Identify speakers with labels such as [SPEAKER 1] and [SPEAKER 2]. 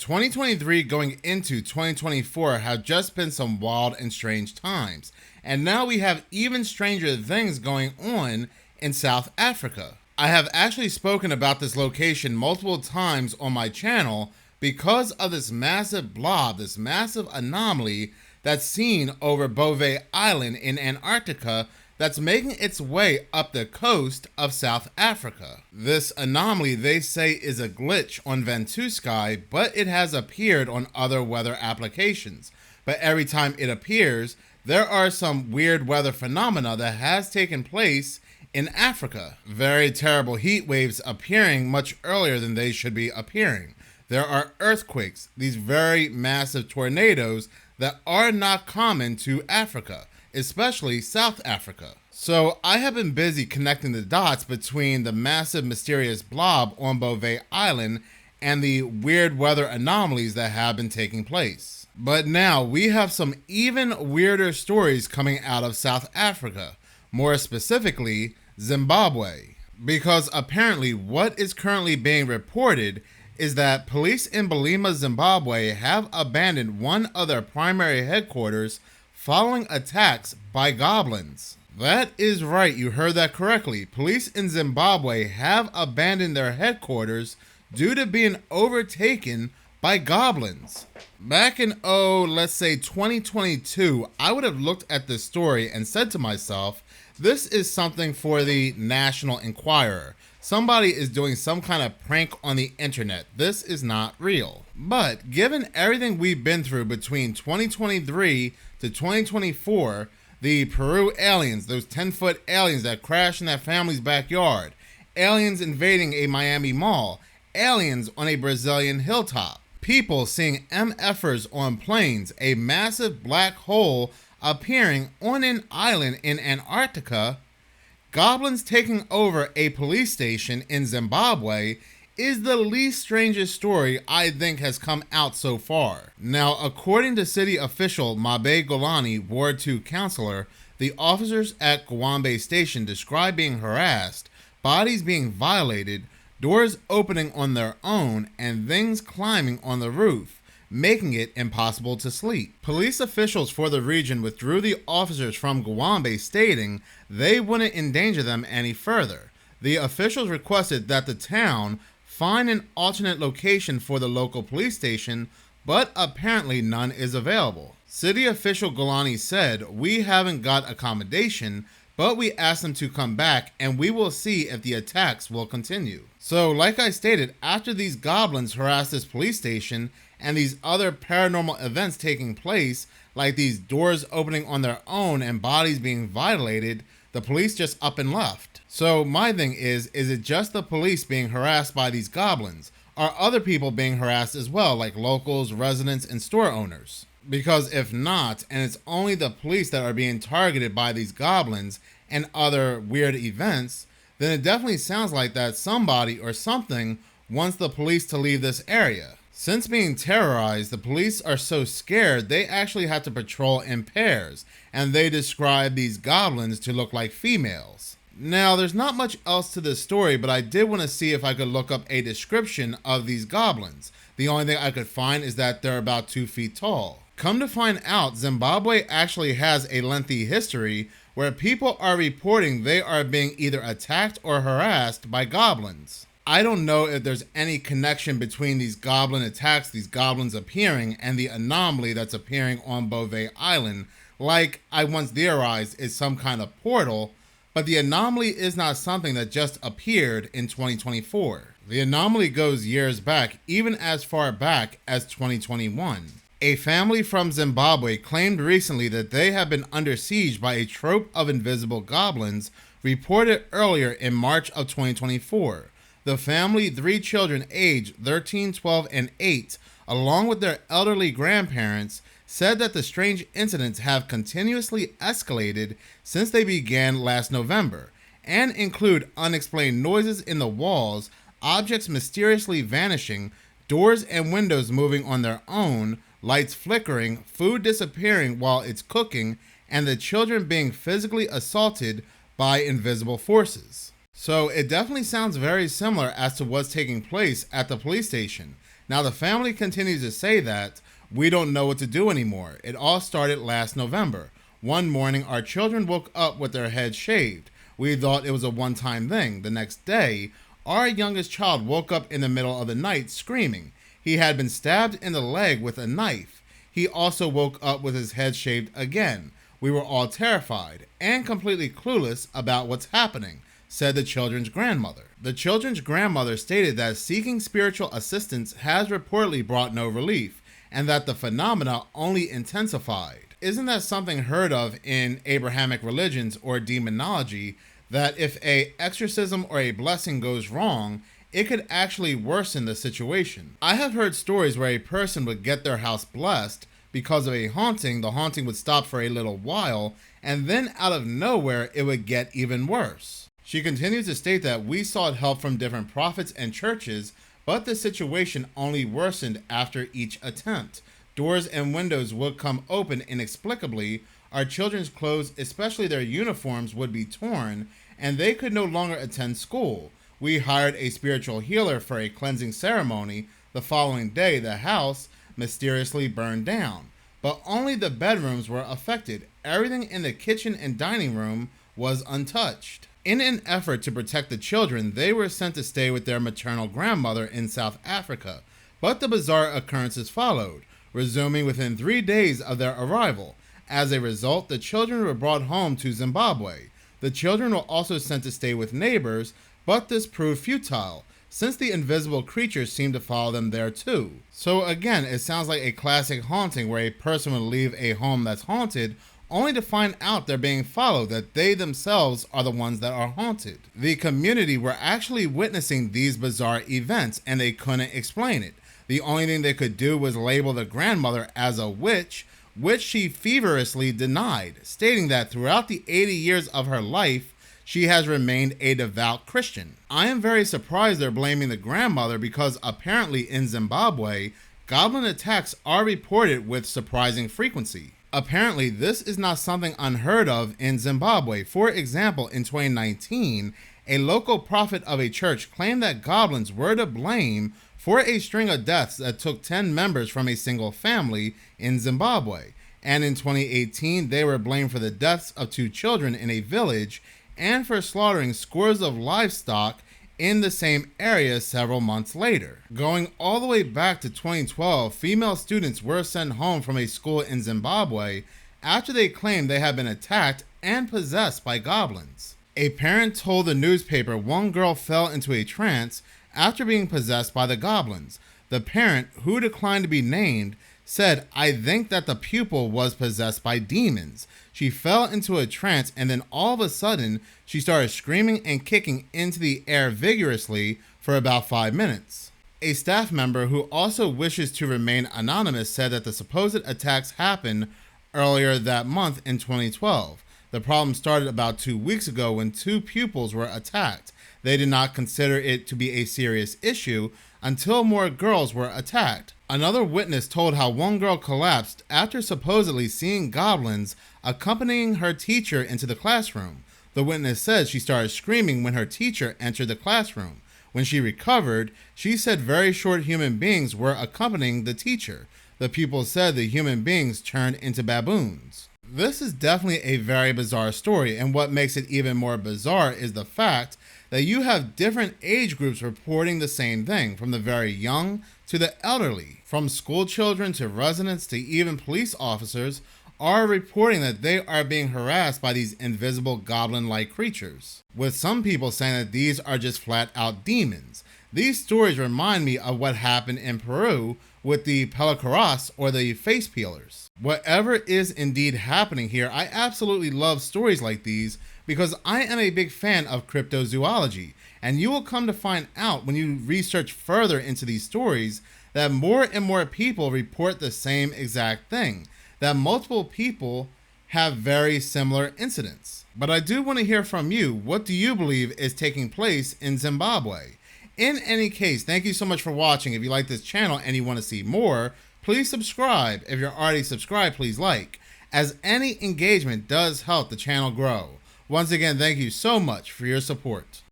[SPEAKER 1] 2023 going into 2024 have just been some wild and strange times, and now we have even stranger things going on in South Africa. I have actually spoken about this location multiple times on my channel because of this massive blob, this massive anomaly that's seen over Bove Island in Antarctica that's making its way up the coast of South Africa. This anomaly, they say, is a glitch on Ventusky, but it has appeared on other weather applications. But every time it appears, there are some weird weather phenomena that has taken place in Africa. Very terrible heat waves appearing much earlier than they should be appearing. There are earthquakes, these very massive tornadoes that are not common to Africa, especially South Africa. So I have been busy connecting the dots between the massive mysterious blob on Bove Island and the weird weather anomalies that have been taking place. But now we have some even weirder stories coming out of South Africa, more specifically Zimbabwe. Because apparently what is currently being reported is that police in Bulima, Zimbabwe have abandoned one of their primary headquarters following attacks by goblins. That is right, you heard that correctly. Police in Zimbabwe have abandoned their headquarters due to being overtaken by goblins. Back in, let's say 2022, I would have looked at this story and said to myself, this is something for the National Enquirer. Somebody is doing some kind of prank on the internet. This is not real. But given everything we've been through between 2023 to 2024, the Peru aliens, those 10-foot aliens that crashed in that family's backyard, aliens invading a Miami mall, aliens on a Brazilian hilltop, people seeing MFers on planes, a massive black hole appearing on an island in Antarctica, goblins taking over a police station in Zimbabwe is the least strangest story I think has come out so far. Now, according to city official Mabe Golani, Ward 2 councilor, the officers at Gowambe Station described being harassed, bodies being violated, doors opening on their own, and things climbing on the roof, making it impossible to sleep. Police officials for the region withdrew the officers from Gowambe, stating they wouldn't endanger them any further. The officials requested that the town find an alternate location for the local police station, but apparently none is available. City official Golani said, "We haven't got accommodation, but we asked them to come back and we will see if the attacks will continue." So like I stated, after these goblins harassed this police station and these other paranormal events taking place, like these doors opening on their own and bodies being violated, the police just up and left. So my thing is it just the police being harassed by these goblins? Are other people being harassed as well, like locals, residents, and store owners? Because if not, and it's only the police that are being targeted by these goblins and other weird events, then it definitely sounds like that somebody or something wants the police to leave this area. Since being terrorized, the police are so scared they actually have to patrol in pairs, and they describe these goblins to look like females. Now, there's not much else to this story, but I did want to see if I could look up a description of these goblins. The only thing I could find is that they're about 2 feet tall. Come to find out, Zimbabwe actually has a lengthy history where people are reporting they are being either attacked or harassed by goblins. I don't know if there's any connection between these goblin attacks, these goblins appearing, and the anomaly that's appearing on Bove Island. Like I once theorized is some kind of portal, but the anomaly is not something that just appeared in 2024. The anomaly goes years back, even as far back as 2021. A family from Zimbabwe claimed recently that they have been under siege by a troop of invisible goblins, reported earlier in March of 2024. The family, 3 children aged 13, 12, and 8, along with their elderly grandparents, said that the strange incidents have continuously escalated since they began last November, and include unexplained noises in the walls, objects mysteriously vanishing, doors and windows moving on their own, lights flickering, food disappearing while it's cooking, and the children being physically assaulted by invisible forces. So it definitely sounds very similar as to what's taking place at the police station. Now, the family continues to say that we don't know what to do anymore. It all started last November. One morning, our children woke up with their heads shaved. We thought it was a one-time thing. The next day, our youngest child woke up in the middle of the night screaming. He had been stabbed in the leg with a knife. He also woke up with his head shaved again. We were all terrified and completely clueless about what's happening, said the children's grandmother. The children's grandmother stated that seeking spiritual assistance has reportedly brought no relief, and that the phenomena only intensified. Isn't that something heard of in Abrahamic religions or demonology, that if a exorcism or a blessing goes wrong, it could actually worsen the situation? I have heard stories where a person would get their house blessed because of a haunting. The haunting would stop for a little while, and then out of nowhere, it would get even worse. She continues to state that we sought help from different prophets and churches, but the situation only worsened after each attempt. Doors and windows would come open inexplicably. Our children's clothes, especially their uniforms, would be torn, and they could no longer attend school. We hired a spiritual healer for a cleansing ceremony. The following day, the house mysteriously burned down, but only the bedrooms were affected. Everything in the kitchen and dining room was untouched. In an effort to protect the children, they were sent to stay with their maternal grandmother in South Africa, but the bizarre occurrences followed, resuming within 3 days of their arrival. As a result, the children were brought home to Zimbabwe. The children were also sent to stay with neighbors, but this proved futile, since the invisible creatures seemed to follow them there too. So again, it sounds like a classic haunting where a person would leave a home that's haunted only to find out they're being followed, that they themselves are the ones that are haunted. The community were actually witnessing these bizarre events, and they couldn't explain it. The only thing they could do was label the grandmother as a witch, which she feverishly denied, stating that throughout the 80 years of her life, she has remained a devout Christian. I am very surprised they're blaming the grandmother, because apparently in Zimbabwe, goblin attacks are reported with surprising frequency. Apparently, this is not something unheard of in Zimbabwe. For example, in 2019, a local prophet of a church claimed that goblins were to blame for a string of deaths that took 10 members from a single family in Zimbabwe. And in 2018, they were blamed for the deaths of 2 children in a village and for slaughtering scores of livestock in the same area several months later. Going all the way back to 2012, female students were sent home from a school in Zimbabwe after they claimed they had been attacked and possessed by goblins. A parent told the newspaper one girl fell into a trance after being possessed by the goblins. The parent, who declined to be named, said, "I think that the pupil was possessed by demons. She fell into a trance, and then all of a sudden, she started screaming and kicking into the air vigorously for about 5 minutes." A staff member who also wishes to remain anonymous said that the supposed attacks happened earlier that month in 2012. The problem started about 2 weeks ago when 2 pupils were attacked. They did not consider it to be a serious issue until more girls were attacked. Another witness told how one girl collapsed after supposedly seeing goblins accompanying her teacher into the classroom. The witness said she started screaming when her teacher entered the classroom. When she recovered, she said very short human beings were accompanying the teacher. The pupil said the human beings turned into baboons. This is definitely a very bizarre story, and what makes it even more bizarre is the fact that you have different age groups reporting the same thing, from the very young to the elderly. From school children to residents to even police officers are reporting that they are being harassed by these invisible goblin-like creatures, with some people saying that these are just flat-out demons. These stories remind me of what happened in Peru with the pelicaras, or the face peelers. Whatever is indeed happening here, I absolutely love stories like these because I am a big fan of cryptozoology, and you will come to find out when you research further into these stories that more and more people report the same exact thing, that multiple people have very similar incidents. But I do want to hear from you. What do you believe is taking place in Zimbabwe? In any case, thank you so much for watching. If you like this channel and you want to see more, please subscribe. If you're already subscribed, please like, as any engagement does help the channel grow. Once again, thank you so much for your support.